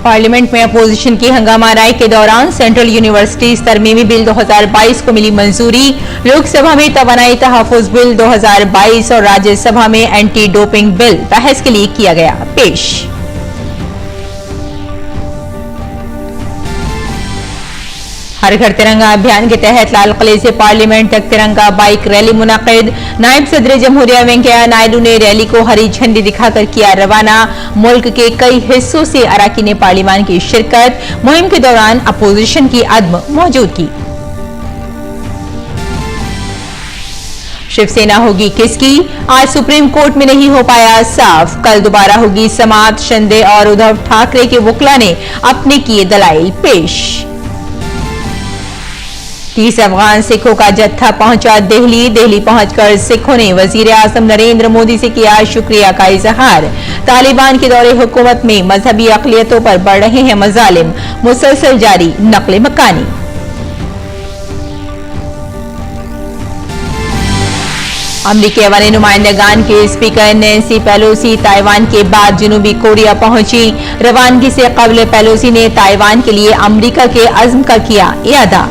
Parliament में opposition की हंगामा राय के दौरान सेंट्रल यूनिवर्सिटीज तरमीमी बिल 2022 को मिली मंजूरी। लोकसभा में तवानाई तहफ़्फ़ुज़ बिल 2022 और राज्यसभा में एंटी डोपिंग बिल बहस के लिए किया गया पेश। हर घर तिरंगा अभियान के तहत लाल किले से पार्लियामेंट तक तिरंगा बाइक रैली मुनाकिद। नायब सदर जमहूरिया वेंकैया नायडू ने रैली को हरी झंडी दिखाकर किया रवाना। मुल्क के कई हिस्सों से अराकीन पार्लियामान की शिरकत। मुहिम के दौरान अपोजिशन की अदम मौजूदगी। शिवसेना होगी किसकी? आज सुप्रीम कोर्ट में नहीं हो पाया साफ। कल दोबारा होगी समाअत। शिंदे और उद्धव ठाकरे के वकील ने अपने किए दलाइल पेश। 30 अफगान सिखों का जत्था पहुंचा दिल्ली पहुंचकर सिखों ने वजीर आजम नरेंद्र मोदी से किया शुक्रिया का इजहार। तालिबान के दौरे हुकूमत में मजहबी अक़लियतों पर बढ़ रहे हैं मजालिम, मुसलसल जारी नक़्ल मकानी। अमरीकी अवामी नुमाइंदगान के स्पीकर नैन्सी पेलोसी ताइवान के बाद जनूबी कोरिया पहुंची। रवानगी से कबल पेलोसी ने ताइवान के लिए अमरीका के अज़्म का किया इयादा।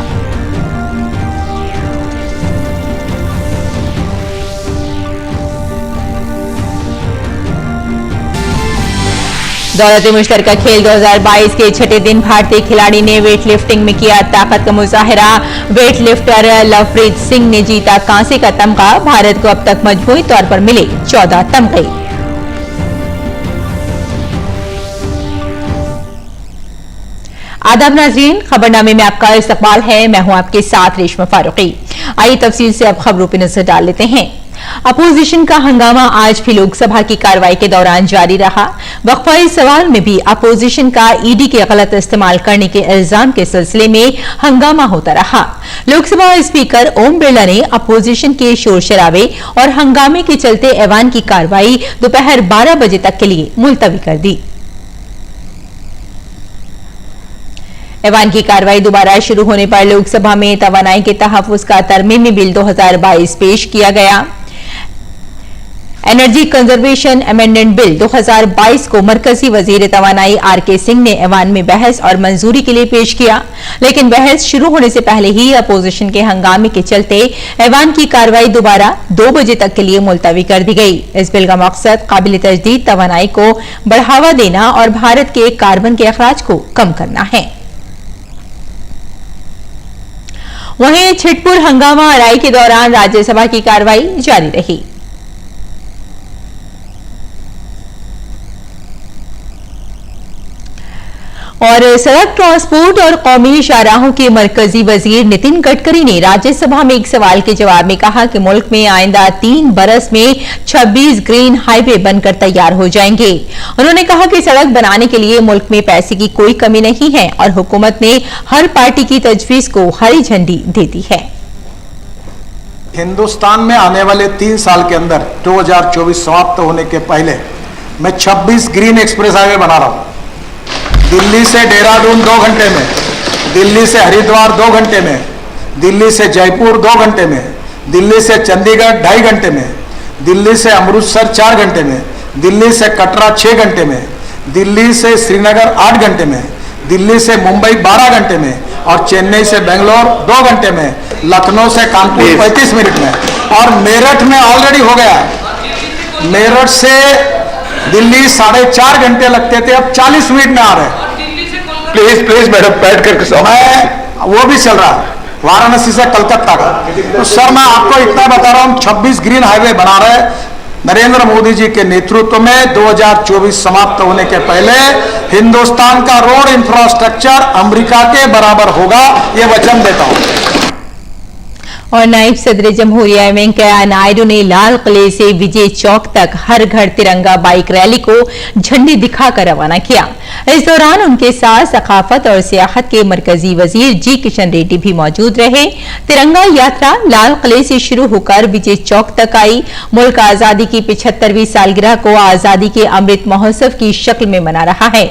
दौलत मुश्तरका खेल 2022 के छठे दिन भारतीय खिलाड़ी ने वेट लिफ्टिंग में किया ताकत का मुजाहरा। वेट लिफ्टर लवप्रीत सिंह ने जीता कांसे का तमगा। भारत को अब तक मजमूई तौर पर मिले 14 तमगे। आदाब नाज़रीन, खबरनामे में आपका इस्तकबाल है। मैं हूं आपके साथ रेशमा फारूकी। आइए तफसील से अब खबरों पर नजर डाल लेते हैं। अपोजिशन का हंगामा आज भी लोकसभा की कार्रवाई के दौरान जारी रहा। वक्फाई सवाल में भी अपोजिशन का ईडी के गलत इस्तेमाल करने के इल्जाम के सिलसिले में हंगामा होता रहा। लोकसभा स्पीकर ओम बिरला ने अपोजिशन के शोर शराबे और हंगामे के चलते ऐवान की कार्रवाई दोपहर 12 बजे तक के लिए मुलतवी कर दी। ऐवान की कार्रवाई दोबारा शुरू होने पर लोकसभा में तवानाई के तहफ़्फ़ुज़ का तरमीमी बिल 2022 पेश किया गया। एनर्जी कंजर्वेशन अमेंडमेंट बिल 2022 को मरकजी वजीर तवानाई आरके सिंह ने ऐवान में बहस और मंजूरी के लिए पेश किया, लेकिन बहस शुरू होने से पहले ही अपोजिशन के हंगामे के चलते ऐवान की कार्रवाई दोबारा 2 बजे तक के लिए मुलतवी कर दी गई। इस बिल का मकसद काबिल तजदीद तवानाई को बढ़ावा देना और भारत के कार्बन के अखराज को कम करना है। वहीं छिटपुर हंगामा राय के दौरान राज्यसभा की कार्रवाई जारी रही। और सड़क ट्रांसपोर्ट और कौमी शाहराहों के मरकजी वजीर नितिन गडकरी ने राज्यसभा में एक सवाल के जवाब में कहा कि मुल्क में आइंदा 3 बरस में 26 ग्रीन हाईवे बनकर तैयार हो जाएंगे। उन्होंने कहा कि सड़क बनाने के लिए मुल्क में पैसे की कोई कमी नहीं है और हुकूमत ने हर पार्टी की तजवीज को हरी झंडी दे दी है। हिंदुस्तान में आने वाले 3 साल के अंदर 2024 समाप्त होने के पहले मैं 26 ग्रीन एक्सप्रेस हाईवे बना रहा हूं। दिल्ली से देहरादून 2 घंटे में, दिल्ली से हरिद्वार 2 घंटे में, दिल्ली से जयपुर 2 घंटे में, दिल्ली से चंडीगढ़ 2.5 घंटे में, दिल्ली से अमृतसर 4 घंटे में, दिल्ली से कटरा 6 घंटे में, दिल्ली से श्रीनगर 8 घंटे में, दिल्ली से मुंबई 12 घंटे में और चेन्नई से बेंगलोर 2 घंटे में, लखनऊ से कानपुर 35 मिनट में और मेरठ में ऑलरेडी हो गया है। मेरठ से दिल्ली 4.5 घंटे लगते थे, अब 40 मिनट में आ रहे हैं। प्लीज मैडम बैठ करके वो भी चल रहा है वाराणसी से कलकत्ता का। तो सर मैं आपको इतना बता रहा हूं, 26 ग्रीन हाईवे बना रहे नरेंद्र मोदी जी के नेतृत्व में 2024 समाप्त होने के पहले हिंदुस्तान का रोड इंफ्रास्ट्रक्चर अमेरिका के बराबर होगा, ये वचन देता हूं। और नायब सदर जमहूरिया वेंकैया नायडू ने लाल किले से विजय चौक तक हर घर तिरंगा बाइक रैली को झंडी दिखाकर रवाना किया। इस दौरान उनके साथ सकाफत और सियाहत के मरकजी वजीर जी किशन रेड्डी भी मौजूद रहे। तिरंगा यात्रा लाल किले से शुरू होकर विजय चौक तक आई। मुल्क आजादी की 75वीं सालगिरह को आजादी के अमृत महोत्सव की शक्ल में मना रहा है।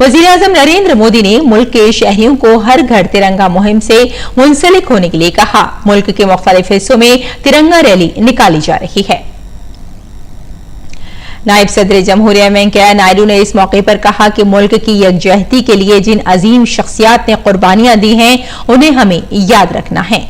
वजीर आजम नरेंद्र मोदी ने मुल्क के शहरियों को हर घर तिरंगा मुहिम से मुंसलिक होने के लिए कहा। मुल्क के मुख्तलिफ हिस्सों में तिरंगा रैली निकाली जा रही है। नायब सदर जमहूरिया वेंकैया नायडू ने इस मौके पर कहा कि मुल्क की यकजहती के लिए जिन अजीम शख्सियात ने कुर्बानियां दी हैं, उन्हें हमें याद रखना है।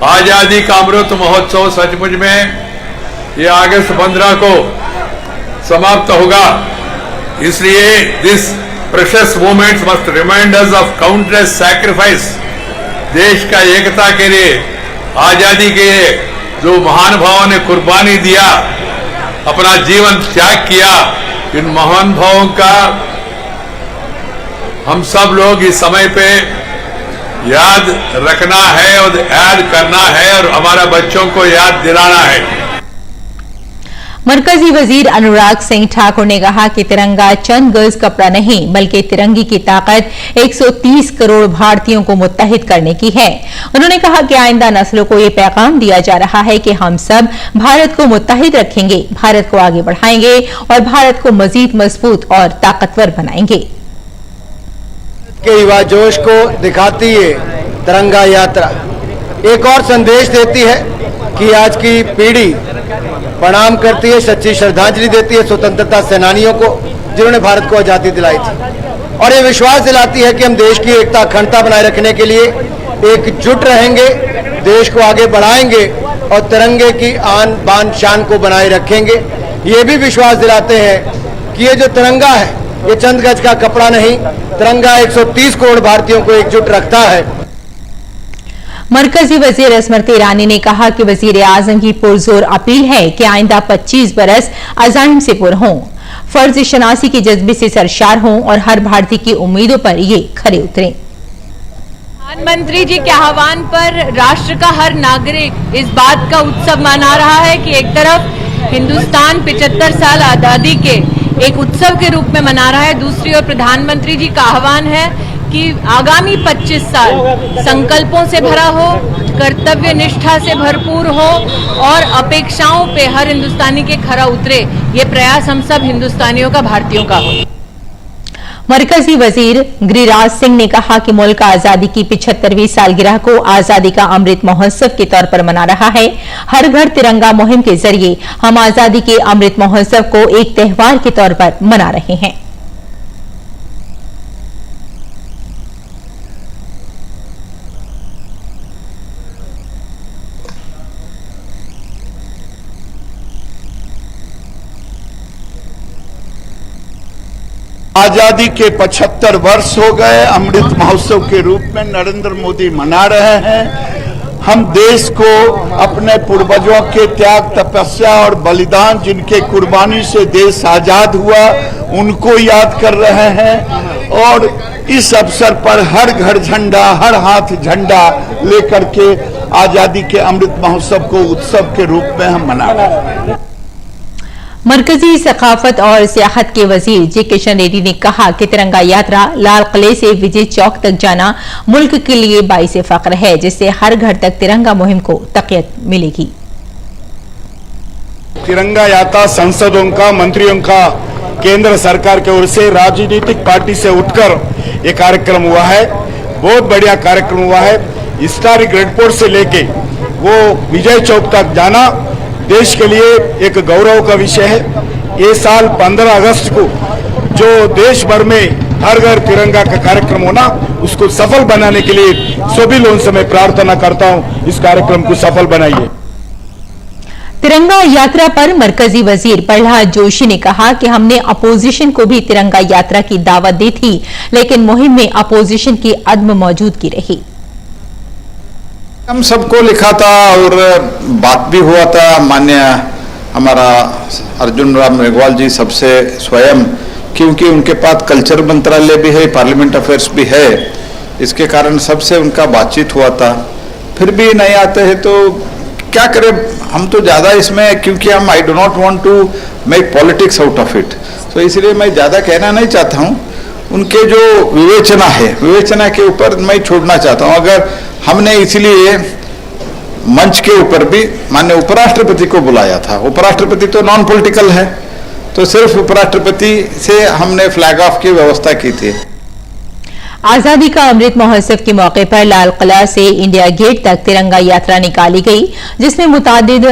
आजादी का अमृत महोत्सव सचमुच में ये अगस्त 15 को समाप्त होगा, इसलिए this precious moments must remind us of countless sacrifice. देश का एकता के लिए, आजादी के लिए जो महानुभावों ने कुर्बानी दिया, अपना जीवन त्याग किया, इन महानुभावों का हम सब लोग इस समय पे याद रखना है और याद करना है और हमारा बच्चों को याद दिलाना है। मरकजी वजीर अनुराग सिंह ठाकुर ने कहा कि तिरंगा चंद गज कपड़ा नहीं, बल्कि तिरंगे की ताकत 130 करोड़ भारतीयों को मुत्तहिद करने की है। उन्होंने कहा कि आइंदा नस्लों को ये पैगाम दिया जा रहा है कि हम सब भारत को मुत्तहिद रखेंगे, भारत को आगे बढ़ाएंगे और भारत को मजीद मजबूत और ताकतवर बनाएंगे। के युवा जोश को दिखाती है तिरंगा यात्रा, एक और संदेश देती है कि आज की पीढ़ी प्रणाम करती है, सच्ची श्रद्धांजलि देती है स्वतंत्रता सेनानियों को जिन्होंने भारत को आजादी दिलाई थी, और ये विश्वास दिलाती है कि हम देश की एकता अखंडता बनाए रखने के लिए एकजुट रहेंगे, देश को आगे बढ़ाएंगे और तिरंगे की आन बान शान को बनाए रखेंगे। ये भी विश्वास दिलाते हैं कि ये जो तिरंगा है ये चंद गज का कपड़ा नहीं, तिरंगा 130 करोड़ भारतीयों को एकजुट रखता है। मरकजी वजीर स्मृति ईरानी ने कहा कि वजीर आजम की पुरजोर अपील है कि आइंदा 25 बरस अज़ाइम से पुर हों, फर्ज शनासी के जज्बे से सरशार हों और हर भारतीय की उम्मीदों पर ये खरे उतरें। प्रधानमंत्री जी के आह्वान पर राष्ट्र का हर नागरिक इस बात का उत्सव मना रहा है कि एक तरफ हिंदुस्तान 75 साल आज़ादी के एक उत्सव के रूप में मना रहा है, दूसरी ओर प्रधानमंत्री जी का आह्वान है कि आगामी 25 साल संकल्पों से भरा हो, कर्तव्य निष्ठा से भरपूर हो और अपेक्षाओं पे हर हिंदुस्तानी के खरा उतरे। ये प्रयास हम सब हिंदुस्तानियों का, भारतीयों का हो। मरकजी वजीर गिरिराज सिंह ने कहा कि मुल्क आजादी की 75वीं सालगिरह को आजादी का अमृत महोत्सव के तौर पर मना रहा है। हर घर तिरंगा मुहिम के जरिए हम आजादी के अमृत महोत्सव को एक त्योहार के तौर पर मना रहे हैं। आजादी के 75 वर्ष हो गए, अमृत महोत्सव के रूप में नरेंद्र मोदी मना रहे हैं। हम देश को अपने पूर्वजों के त्याग, तपस्या और बलिदान, जिनके कुर्बानी से देश आजाद हुआ, उनको याद कर रहे हैं और इस अवसर पर हर घर झंडा, हर हाथ झंडा लेकर के आजादी के अमृत महोत्सव को उत्सव के रूप में हम मना रहे हैं। मरकजी सकाफत और सियाहत के वजीर जे किशन रेड्डी ने कहा कि तिरंगा यात्रा लाल किले से विजय चौक तक जाना मुल्क के लिए बाइसे फख्र है, जिससे हर घर तक तिरंगा मुहिम को तक़वियत मिलेगी। तिरंगा यात्रा सांसदों का, मंत्रियों का, केंद्र सरकार की ओर से राजनीतिक पार्टी से उठकर ये कार्यक्रम हुआ है। बहुत बढ़िया कार्यक्रम हुआ है। हिस्टोरिक रेड फोर्ट से लेके वो विजय चौक तक जाना देश के लिए एक गौरव का विषय है। ये साल 15 अगस्त को जो देश भर में हर घर तिरंगा का कार्यक्रम होना, उसको सफल बनाने के लिए सभी लोगों से मैं प्रार्थना करता हूं, इस कार्यक्रम को सफल बनाइए। तिरंगा यात्रा पर मरकजी वजीर प्रहलाद जोशी ने कहा कि हमने अपोजिशन को भी तिरंगा यात्रा की दावत दी थी, लेकिन मुहिम में अपोजिशन की अदम मौजूदगी रही। हम सबको लिखा था और बात भी हुआ था। माननीय हमारा अर्जुन राम मेघवाल जी सबसे स्वयं, क्योंकि उनके पास कल्चर मंत्रालय भी है, पार्लियामेंट अफेयर्स भी है, इसके कारण सबसे उनका बातचीत हुआ था। फिर भी नहीं आते हैं तो क्या करें, हम तो ज़्यादा इसमें, क्योंकि हम I do not want to make politics out of it, तो इसलिए मैं ज़्यादा कहना नहीं चाहता हूँ। उनके जो विवेचना है, विवेचना के ऊपर मैं छोड़ना चाहता हूँ। अगर हमने इसलिए मंच के ऊपर भी माननीय उपराष्ट्रपति को बुलाया था। उपराष्ट्रपति तो नॉन पॉलिटिकल है, तो सिर्फ उपराष्ट्रपति से हमने फ्लैग ऑफ की व्यवस्था की थी। आजादी का अमृत महोत्सव के मौके पर लाल किला से इंडिया गेट तक तिरंगा यात्रा निकाली गई, जिसमें मुतादिद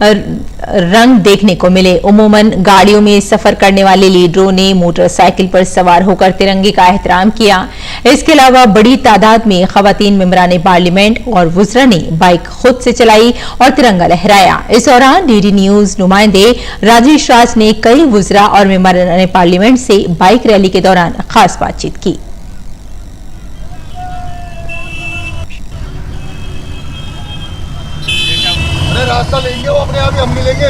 रंग देखने को मिले। उमूमन गाड़ियों में सफर करने वाले लीडरों ने मोटरसाइकिल पर सवार होकर तिरंगे का एहतराम किया। इसके अलावा बड़ी तादाद में खवातीन मेंबरान पार्लियामेंट और वुज़रा ने बाइक खुद से चलाई और तिरंगा लहराया। इस दौरान डीडी न्यूज नुमाइंदे राजेश राज ने कई वुज़रा और मेंबरान पार्लियामेंट से बाइक रैली के दौरान खास बातचीत की। रास्ता लेंगे वो अपने आप ही हम मिलेंगे।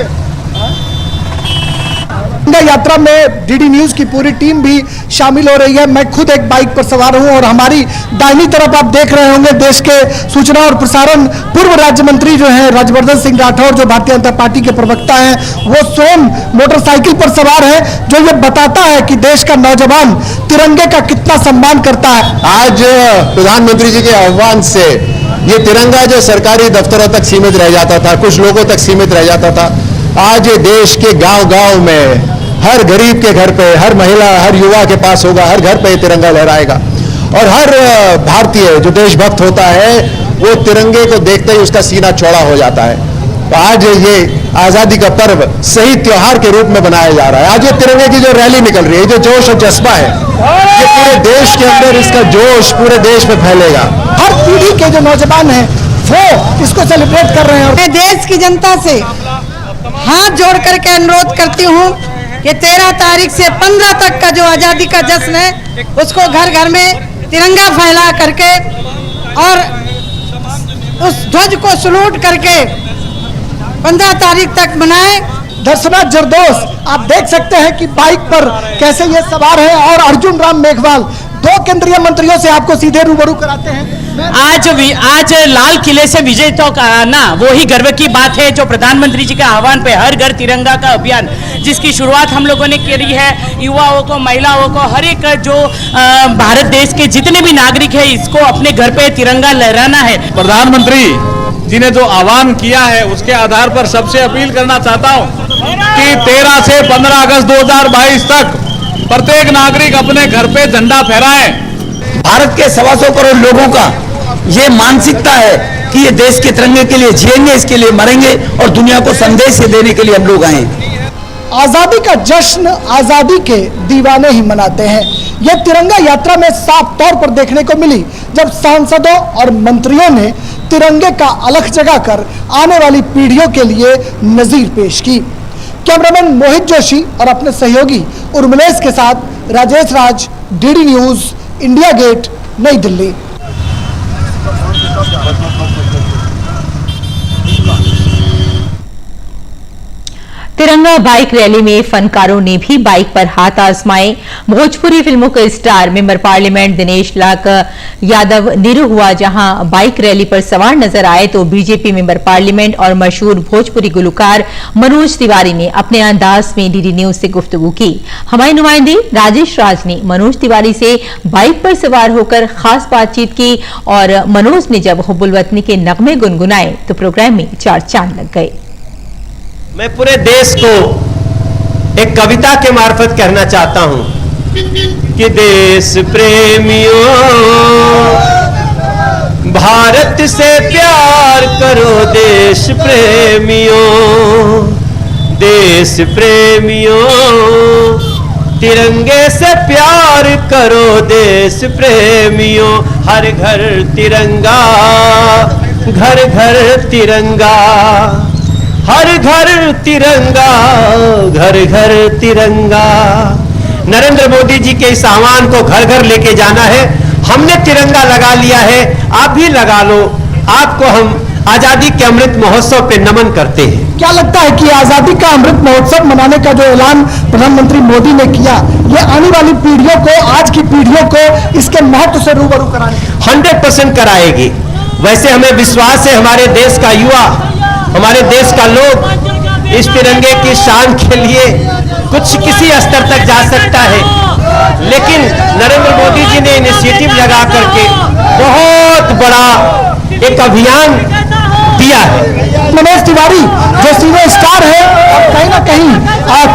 यात्रा में डीडी न्यूज की पूरी टीम भी शामिल हो रही है। मैं खुद एक बाइक पर सवार हूं और हमारी दाहिनी तरफ आप देख रहे होंगे देश के सूचना और प्रसारण पूर्व राज्य मंत्री जो हैं राज्यवर्धन सिंह राठौर, जो भारतीय जनता पार्टी के प्रवक्ता हैं, वो स्वयं मोटरसाइकिल पर सवार है, जो ये बताता है कि देश का नौजवान तिरंगे का कितना सम्मान करता है। आज प्रधानमंत्री जी के आह्वान से ये तिरंगा जो सरकारी दफ्तरों तक सीमित रह जाता था, कुछ लोगों तक सीमित रह जाता था, आज ये देश के गांव-गांव में हर गरीब के घर पे, हर महिला, हर युवा के पास होगा, हर घर पे तिरंगा लहराएगा। और हर भारतीय जो देशभक्त होता है वो तिरंगे को देखते ही उसका सीना चौड़ा हो जाता है। तो आज ये आजादी का पर्व सही त्योहार के रूप में बनाया जा रहा है। आज ये तिरंगे की जो रैली निकल रही है, जो जोश और जज्बा है, ये पूरे देश के अंदर इसका जोश पूरे देश में फैलेगा। हर पीढ़ी के जो नौजवान हैं वो इसको सेलिब्रेट कर रहे हैं। मैं देश की जनता से हाथ जोड़ करके अनुरोध करती हूँ कि 13 तारीख से 15 तक का जो आज़ादी का जश्न है उसको घर घर में तिरंगा फैला करके और उस ध्वज को सलूट करके 15 तारीख तक मनाएं। दर्शना जरदोस आप देख सकते हैं कि बाइक पर कैसे ये सवार है और अर्जुन राम मेघवाल दो केंद्रीय मंत्रियों से आपको सीधे रूबरू कराते हैं। आज लाल किले से विजय तो आना वो ही गर्व की बात है, जो प्रधानमंत्री जी के आह्वान पे हर घर तिरंगा का अभियान जिसकी शुरुआत हम लोगों ने करी है, युवाओं को, महिलाओं को, हर एक जो भारत देश के जितने भी नागरिक है इसको अपने घर पे तिरंगा लहराना है। प्रधानमंत्री जी ने जो आह्वान किया है उसके आधार पर सबसे अपील करना चाहता हूं कि 13 से 15 अगस्त 2022 तक प्रत्येक नागरिक अपने घर पे झंडा फहराए। भारत के 125 करोड़ लोगों का ये मानसिकता है कि ये देश के तिरंगे के लिए जिएंगे, इसके लिए मरेंगे और दुनिया को संदेश देने के लिए हम लोग आए। आजादी का जश्न आजादी के दीवाने ही मनाते हैं। यह तिरंगा यात्रा में साफ तौर पर देखने को मिली जब सांसदों और मंत्रियों ने तिरंगे का अलख जगाकर आने वाली पीढ़ियों के लिए नजीर पेश की। कैमरामैन मोहित जोशी और अपने सहयोगी उर्मिलेश के साथ Rajesh Raj, DD news, India gate, नई दिल्ली। तिरंगा बाइक रैली में फनकारों ने भी बाइक पर हाथ आजमाए। भोजपुरी फिल्मों के star member parliament Dinesh Lal Yadav Neeru हुआ जहां बाइक रैली पर सवार नजर आए, तो बीजेपी मेंबर पार्लियामेंट और मशहूर भोजपुरी गुलकार मनोज तिवारी ने अपने अंदाज में डीडी न्यूज से गुफ्तगू की। हमारे नुमाइंदे राजेश राज ने मनोज तिवारी से बाइक पर सवार होकर खास बातचीत की और मनोज ने जब हुब्बुल वतनी के नगमे गुनगुनाए तो प्रोग्राम में चार चांद लग गए। मैं पूरे देश को एक कविता के मार्फत कहना चाहता हूं कि देश प्रेमियों भारत से प्यार करो, देश प्रेमियों, देश प्रेमियों तिरंगे से प्यार करो, देश प्रेमियों। हर घर तिरंगा, घर घर तिरंगा, हर घर तिरंगा, घर घर तिरंगा। नरेंद्र मोदी जी के इस आह्वान को घर घर लेके जाना है। हमने तिरंगा लगा लिया है, आप भी लगा लो। आपको हम आजादी के अमृत महोत्सव पे नमन करते हैं। क्या लगता है कि आजादी का अमृत महोत्सव मनाने का जो ऐलान प्रधानमंत्री मोदी ने किया, ये आने वाली पीढ़ियों को, आज की पीढ़ियों को इसके महत्व से रूबरू कराने 100% कराएगी। वैसे हमें विश्वास है हमारे देश का युवा, हमारे देश का लोग इस तिरंगे की शान के लिए कुछ किसी स्तर तक जा सकता है, लेकिन नरेंद्र मोदी जी ने इनिशिएटिव लगा करके बहुत बड़ा एक अभियान दिया है। मनोज तिवारी जो सीनियर स्टार है, अब कहीं ना कहीं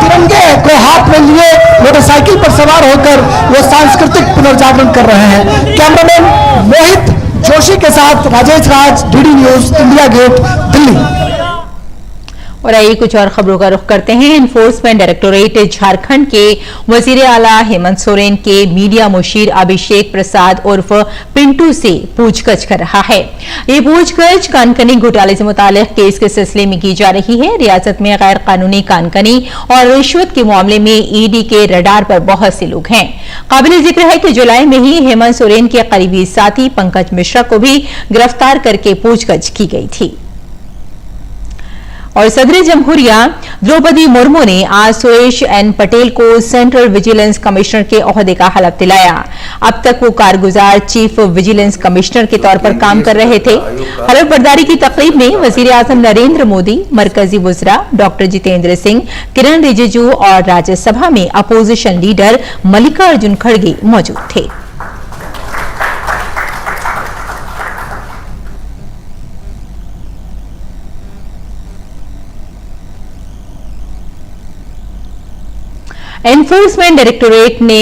तिरंगे को हाथ में लिए मोटरसाइकिल पर सवार होकर वो सांस्कृतिक पुनर्जागरण कर रहे हैं। कैमरामैन मोहित जोशी के साथ Rajesh Raj, DD news, India gate, Delhi. और आइए कुछ और खबरों का रुख करते हैं। एनफोर्समेंट डायरेक्टोरेट झारखंड के वजीर आला हेमंत सोरेन के मीडिया मुशीर अभिषेक प्रसाद उर्फ पिंटू से पूछगछ कर रहा है। ये पूछगछ कानकनी घोटाले से मुतालिक केस के सिलसिले में की जा रही है। रियासत में गैर कानूनी कानकनी और रिश्वत के मामले में ईडी के रडार पर बहुत से लोग हैं। काबिल जिक्र है कि जुलाई में ही हेमंत सोरेन के करीबी साथी पंकज मिश्रा को भी गिरफ्तार करके पूछगछ की गई थी। और सदर जमहूरिया द्रौपदी मुर्मू ने आज सुरेश एन पटेल को सेंट्रल विजिलेंस कमिश्नर के ओहदे का हलफ दिलाया। अब तक वो कारगुजार चीफ विजिलेंस कमिश्नर के तौर पर काम कर रहे थे। हलफ बर्दारी की तकरीब में वजीर आजम नरेंद्र मोदी, मरकजी वुज़रा डॉक्टर जितेंद्र सिंह, किरण रिजिजू और राज्यसभा में अपोजिशन लीडर मल्लिकार्जुन खड़गे मौजूद थे। एनफोर्समेंट डायरेक्टोरेट ने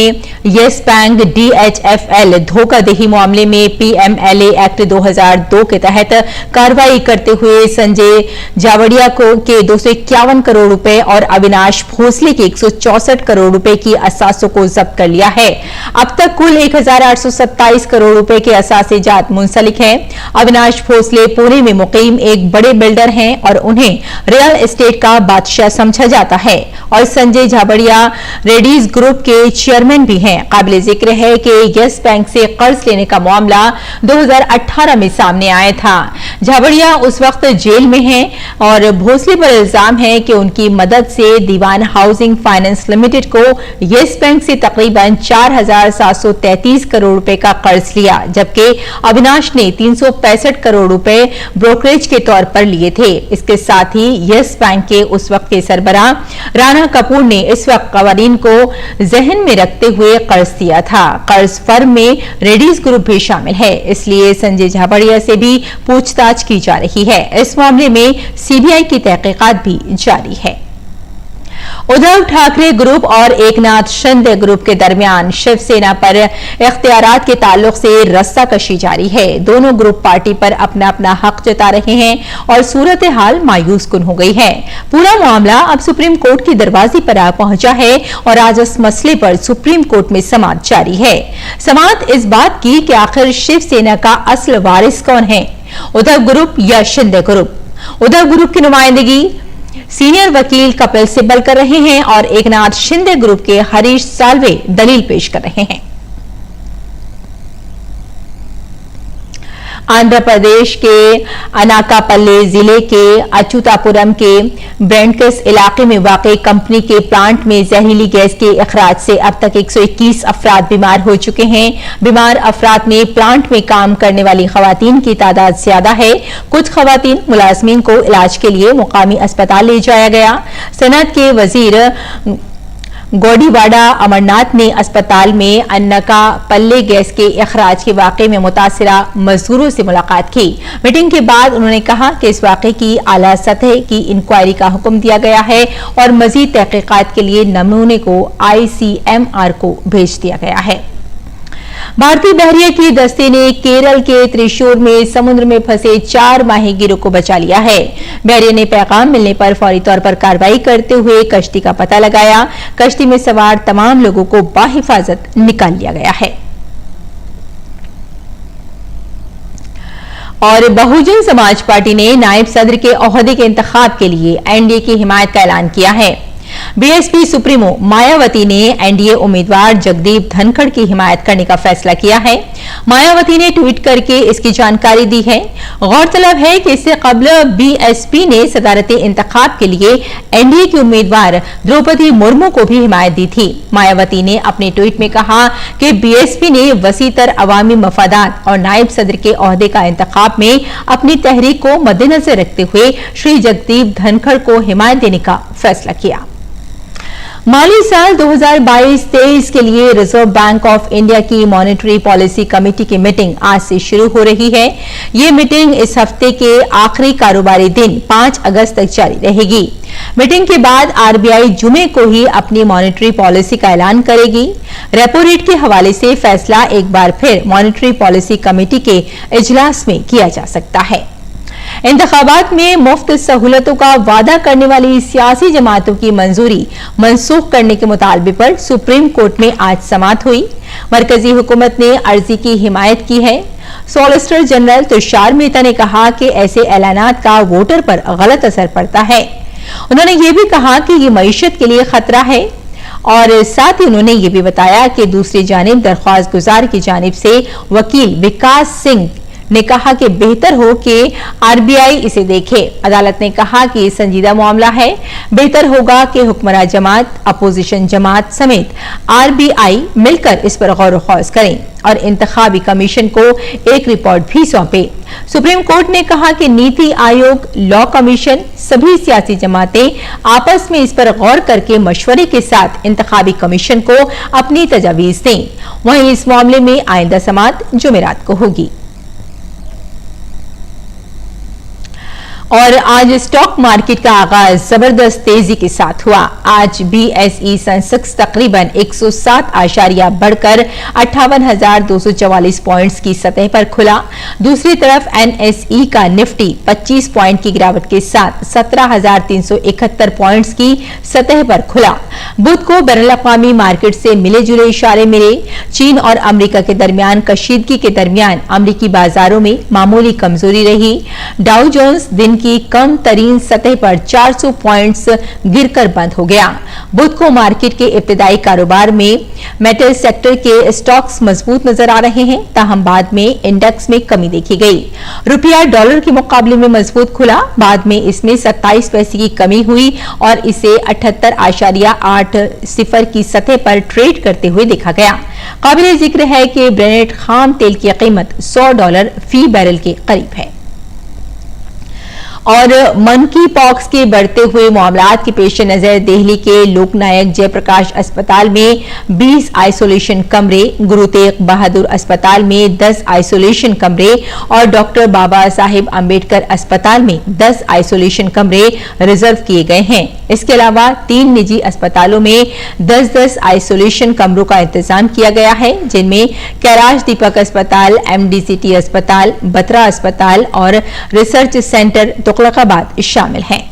येस बैंक DHFL धोखाधड़ी मामले में PMLA एक्ट 2002 के तहत कार्रवाई करते हुए संजय जावड़िया को के 251 करोड़ रुपए और अविनाश भोसले के 164 करोड़ रुपए की असासों को जब्त कर लिया है। अब तक कुल 1827 करोड़ रुपए के असासे जात मुंसलिक हैं। अविनाश भोसले पुणे में मुकीम एक बड़े बिल्डर हैं और उन्हें रियल एस्टेट का बादशाह समझा जाता है। और संजय जावड़िया रेडीज ग्रुप के चेयरमैन भी हैं। काबिल जिक्र है कि येस बैंक से कर्ज लेने का मामला 2018 में सामने आया था। झाबड़िया उस वक्त जेल में हैं और भोसले पर इल्जाम है कि उनकी मदद से दीवान हाउसिंग फाइनेंस लिमिटेड को येस बैंक से तकरीबन 4,733 करोड़ रुपए का कर्ज लिया, जबकि अविनाश ने 365 करोड़ रुपए ब्रोकरेज के तौर पर लिए थे। इसके साथ ही येस बैंक के उस वक्त के सरबराह राणा कपूर ने इस वक्त कवानीन को जहन में रखते हुए कर्ज दिया था। कर्ज फर्म में रेडीज ग्रुप भी शामिल है, इसलिए संजय झाबड़िया से भी पूछताछ की जा रही है। इस मामले में सीबीआई की तहकीकात भी जारी है। उद्धव ठाकरे ग्रुप और एकनाथ शिंदे ग्रुप के दरमियान शिवसेना पर इख्तियारात के ताल्लुक से रस्साकशी जारी है। दोनों ग्रुप पार्टी पर अपना अपना हक जता रहे हैं और सूरत हाल मायूस कुन हो गई है। पूरा मामला अब सुप्रीम कोर्ट के दरवाजे पर आ पहुंचा है और आज इस मसले पर सुप्रीम कोर्ट में समाअत जारी है। समाअत इस बात की कि आखिर शिवसेना का असल वारिस कौन है, उद्धव ग्रुप या शिंदे ग्रुप। उद्धव ग्रुप की नुमाइंदगी सीनियर वकील कपिल सिब्बल कर रहे हैं और एकनाथ शिंदे ग्रुप के हरीश साल्वे दलील पेश कर रहे हैं। आंध्र प्रदेश के अनाकापल्ले जिले के अच्युतापुरम के ब्रेंडकस इलाके में वाकई कंपनी के प्लांट में जहरीली गैस के अखराज से अब तक 121 अफराद बीमार हो चुके हैं। बीमार अफराद में प्लांट में काम करने वाली खवातीन की तादाद ज्यादा है। कुछ खवातीन मुलाजमीन को इलाज के लिए मुकामी अस्पताल ले जाया गया। सनत के वजीर गौडीवाड़ा अमरनाथ ने अस्पताल में अन्नाकापल्ले गैस के अखराज के वाकये में मुतासिरा मजदूरों से मुलाकात की। मीटिंग के बाद उन्होंने कहा कि इस वाकये की आला सतह की इंक्वायरी का हुक्म दिया गया है और मजीद तहकीकात के लिए नमूने को ICMR को भेज दिया गया है। भारतीय बहरिया की दस्ते ने केरल के त्रिशूर में समुद्र में फंसे 4 माहीगीरों को बचा लिया है। बहरिया ने पैगाम मिलने पर फौरी तौर पर कार्रवाई करते हुए कश्ती का पता लगाया। कश्ती में सवार तमाम लोगों को बाहिफाजत निकाल लिया गया है। और बहुजन समाज पार्टी ने नायब सदर के ओहदे के इंतखाब के लिए एनडीए की हिमायत का ऐलान किया है। बीएसपी सुप्रीमो मायावती ने एनडीए उम्मीदवार जगदीप धनखड़ की हिमायत करने का फैसला किया है। मायावती ने ट्वीट करके इसकी जानकारी दी है। गौरतलब है कि इससे कबल बीएसपी ने सदारती इंतखाब के लिए एनडीए की उम्मीदवार द्रौपदी मुर्मू को भी हिमायत दी थी। मायावती ने अपने ट्वीट में कहा कि बीएसपी ने वसीतर अवामी मफादात और नायब सदर के ओहदे का इंतखाब में अपनी तहरीक को मद्देनजर रखते हुए श्री जगदीप धनखड़ को हिमायत देने का फैसला किया। माली साल 2022-23 के लिए रिजर्व बैंक ऑफ इंडिया की मॉनेटरी पॉलिसी कमेटी की मीटिंग आज से शुरू हो रही है। ये मीटिंग इस हफ्ते के आखिरी कारोबारी दिन 5 अगस्त तक जारी रहेगी। मीटिंग के बाद आरबीआई जुमे को ही अपनी मॉनेटरी पॉलिसी का ऐलान करेगी। रेपो रेट के हवाले से फैसला एक बार फिर मॉनेटरी पॉलिसी कमेटी के इजलास में किया जा सकता है। इंतखाबात में मुफ्त सहूलतों का वादा करने वाली सियासी जमातों की मंजूरी मनसूख करने के मुतालबे पर सुप्रीम कोर्ट में आज समाअत हुई। मरकजी हुकूमत ने अर्जी की हिमायत की है। सॉलिसिटर जनरल तुषार मेहता ने कहा कि ऐसे ऐलानात का वोटर पर गलत असर पड़ता है। उन्होंने ये भी कहा कि ये मईशत के लिए खतरा है और साथ ही उन्होंने ये भी बताया कि दूसरी जानिब दरख्वास्त गुजार की जानिब से वकील विकास सिंह ने कहा कि बेहतर हो कि आरबीआई इसे देखे। अदालत ने कहा कि ये संजीदा मामला है, बेहतर होगा कि हुक्मरान जमात, अपोजिशन जमात समेत आरबीआई मिलकर इस पर गौर खौज करें और इंतखाबी कमीशन को एक रिपोर्ट भी सौंपे। सुप्रीम कोर्ट ने कहा कि नीति आयोग, लॉ कमीशन, सभी सियासी जमातें आपस में इस पर गौर करके मशवरे के साथ इंतखाबी कमीशन को अपनी तजावीज दें। वहीं इस मामले में आइंदा समाअत जुमेरात को होगी। और आज स्टॉक मार्केट का आगाज जबरदस्त तेजी के साथ हुआ। आज बीएसई सेंसेक्स तकरीबन 107 आशारिया बढ़कर 58,244 पॉइंट्स की सतह पर खुला। दूसरी तरफ एनएसई का निफ्टी 25 पॉइंट की गिरावट के साथ 17,371 पॉइंट्स की सतह पर खुला। बुध को बैनुल-अक़वामी मार्केट से मिले जुले इशारे मिले। चीन और अमेरिका के दरमियान कशीदगी के दरमियान अमेरिकी बाजारों में मामूली कमजोरी रही। डाउ जोन्स दिन की कम तरीन सतह पर 400 पॉइंट्स गिरकर बंद हो गया। बुध को मार्केट के इब्तिदाई कारोबार में मेटल सेक्टर के स्टॉक्स मजबूत नजर आ रहे हैं, ताहम बाद में इंडेक्स में कमी देखी गई। रुपया डॉलर के मुकाबले में मजबूत खुला, बाद में इसमें 27 पैसे की कमी हुई और इसे 78.80 की सतह पर ट्रेड करते हुए देखा गया। काबिल जिक्र है कि ब्रेनेट खाम तेल की कीमत $100 फी बैरल के करीब है। और मंकी पॉक्स के बढ़ते हुए मामलात के पेश नजर दिल्ली के लोकनायक जयप्रकाश अस्पताल में 20 आइसोलेशन कमरे, गुरु तेग बहादुर अस्पताल में 10 आइसोलेशन कमरे और डॉक्टर बाबा साहिब अंबेडकर अस्पताल में 10 आइसोलेशन कमरे रिजर्व किए गए हैं। इसके अलावा 3 निजी अस्पतालों में 10-10 आइसोलेशन कमरों का इंतजाम किया गया है, जिनमें कैलाश दीपक अस्पताल, एमडीसीटी अस्पताल, बत्रा अस्पताल और रिसर्च सेंटर तुगलकाबाद शामिल हैं।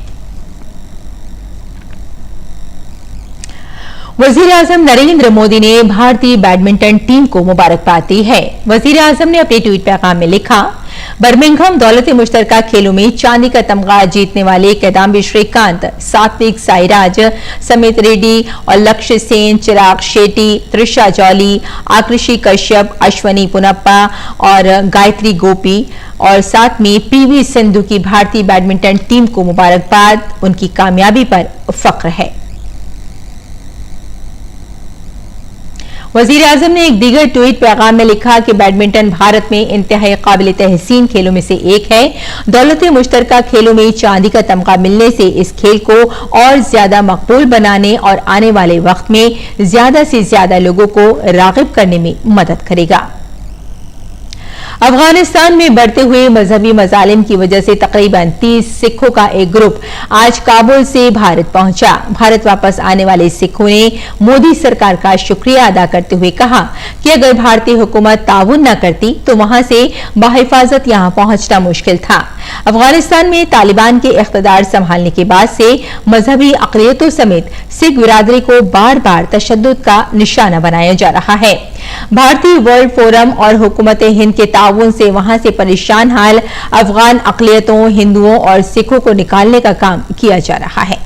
वजीर आजम नरेंद्र मोदी ने भारतीय बैडमिंटन टीम को मुबारकबाद दी है। वजीर आजम ने अपने ट्वीट पैगाम में लिखा, बर्मिंघम दौलत मुश्तरका खेलों में चांदी का तमगा जीतने वाले किदाम्बी श्रीकांत, सात्विक साईराज, समित रेड्डी और लक्ष्य सेन, चिराग शेट्टी, त्रिशा जॉली, आकृषि कश्यप, अश्वनी पुनप्पा और गायत्री गोपी और साथ में पीवी सिंधु की भारतीय बैडमिंटन टीम को मुबारकबाद। उनकी कामयाबी पर फख्र है। वजीर आजम ने एक दीगर ट्वीट पैगाम में लिखा कि बैडमिंटन भारत में इंतहाई काबिल तहसीन खेलों में से एक है। दौलत मुश्तरका खेलों में चांदी का तमगा मिलने से इस खेल को और ज्यादा मकबूल बनाने और आने वाले वक्त में ज्यादा से ज्यादा लोगों को रागिब करने में मदद करेगा। अफगानिस्तान में बढ़ते हुए मजहबी मजालिम की वजह से तकरीबन 30 सिखों का एक ग्रुप आज काबुल से भारत पहुंचा। भारत वापस आने वाले सिखों ने मोदी सरकार का शुक्रिया अदा करते हुए कहा कि अगर भारतीय हुकूमत ताउन न करती तो वहां से बाहिफाजत यहां पहुंचना मुश्किल था। अफगानिस्तान में तालिबान के इख्तिदार संभालने के बाद से मजहबी अक़लियतों समेत सिख बिरादरी को बार बार तशद्दुद का निशाना बनाया जा रहा है। भारतीय वर्ल्ड फोरम और हुकूमत हिंद के ताउन से वहां से परेशान हाल अफगान अक़लियतों, हिंदुओं और सिखों को निकालने का काम किया जा रहा है।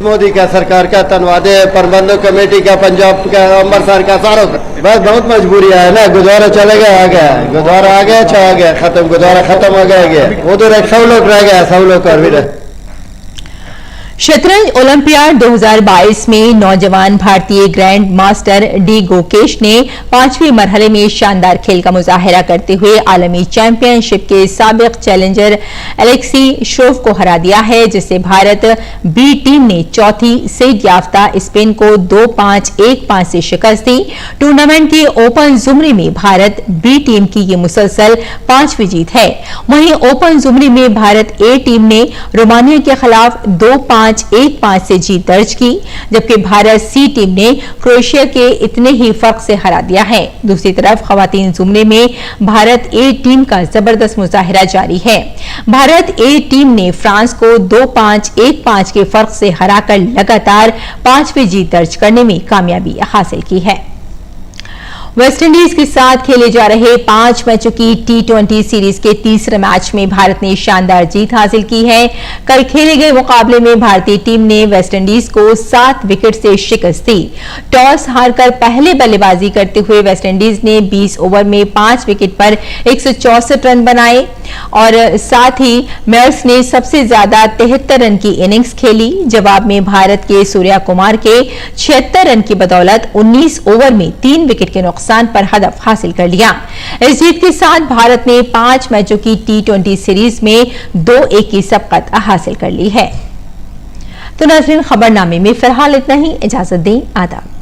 मोदी का, सरकार का, धन्यवाद है प्रबंधक कमेटी का, पंजाब का, अमृतसर का, सारों का। बस बहुत मजबूरी है ना, गुरुद्वारा चले गए, आ गया गुरुद्वारा, आ गया, अच्छा आ गया, खत्म गुरुद्वारा खत्म हो गया, उधर सब लोग रह गया, सब लोग कर भी रहे। शतरंज ओलंपियाड 2022 में नौजवान भारतीय ग्रैंड मास्टर डी गोकेश ने 5वें मरहले में शानदार खेल का मुजाहिरा करते हुए आलमी चैंपियनशिप के साबिक चैलेंजर एलेक्सी श्रोव को हरा दिया है, जिससे भारत बी टीम ने चौथी सेट याफ्ता स्पेन को 2-5, 1-5 से शिकस्त दी। टूर्नामेंट के ओपन जुमरे में भारत बी टीम की ये मुसलसल 5वीं जीत है। वहीं ओपन जुमरे में भारत ए टीम ने रोमानिया के खिलाफ 2-5, 1-5 से जीत दर्ज की, जबकि भारत सी टीम ने क्रोएशिया के इतने ही फर्क से हरा दिया है। दूसरी तरफ खवातीन जुमरे में भारत ए टीम का जबरदस्त मुजाहिरा जारी है। भारत ए टीम ने फ्रांस को 2-5, 1-5 के फर्क से हराकर लगातार 5वीं जीत दर्ज करने में कामयाबी हासिल की है। वेस्टइंडीज के साथ खेले जा रहे 5 मैचों की T20 सीरीज के तीसरे मैच में भारत ने शानदार जीत हासिल की है। कल खेले गए मुकाबले में भारतीय टीम ने वेस्टइंडीज को 7 विकेट से शिकस्त दी। टॉस हारकर पहले बल्लेबाजी करते हुए वेस्टइंडीज ने 20 ओवर में 5 विकेट पर 164 रन बनाए और साथ ही मेयर्स ने सबसे ज्यादा 73 रन की इनिंग्स खेली। जवाब में भारत के सूर्या कुमार के 76 रन की बदौलत 19 ओवर में 3 विकेट के नुकसान पर हदफ हासिल कर लिया। इस जीत के साथ भारत ने 5 मैचों की T20 सीरीज में 2-1 की सबकत हासिल कर ली है। तो नाज़रीन, खबरनामे में फिलहाल इतना ही। इजाजत दें। आदाब।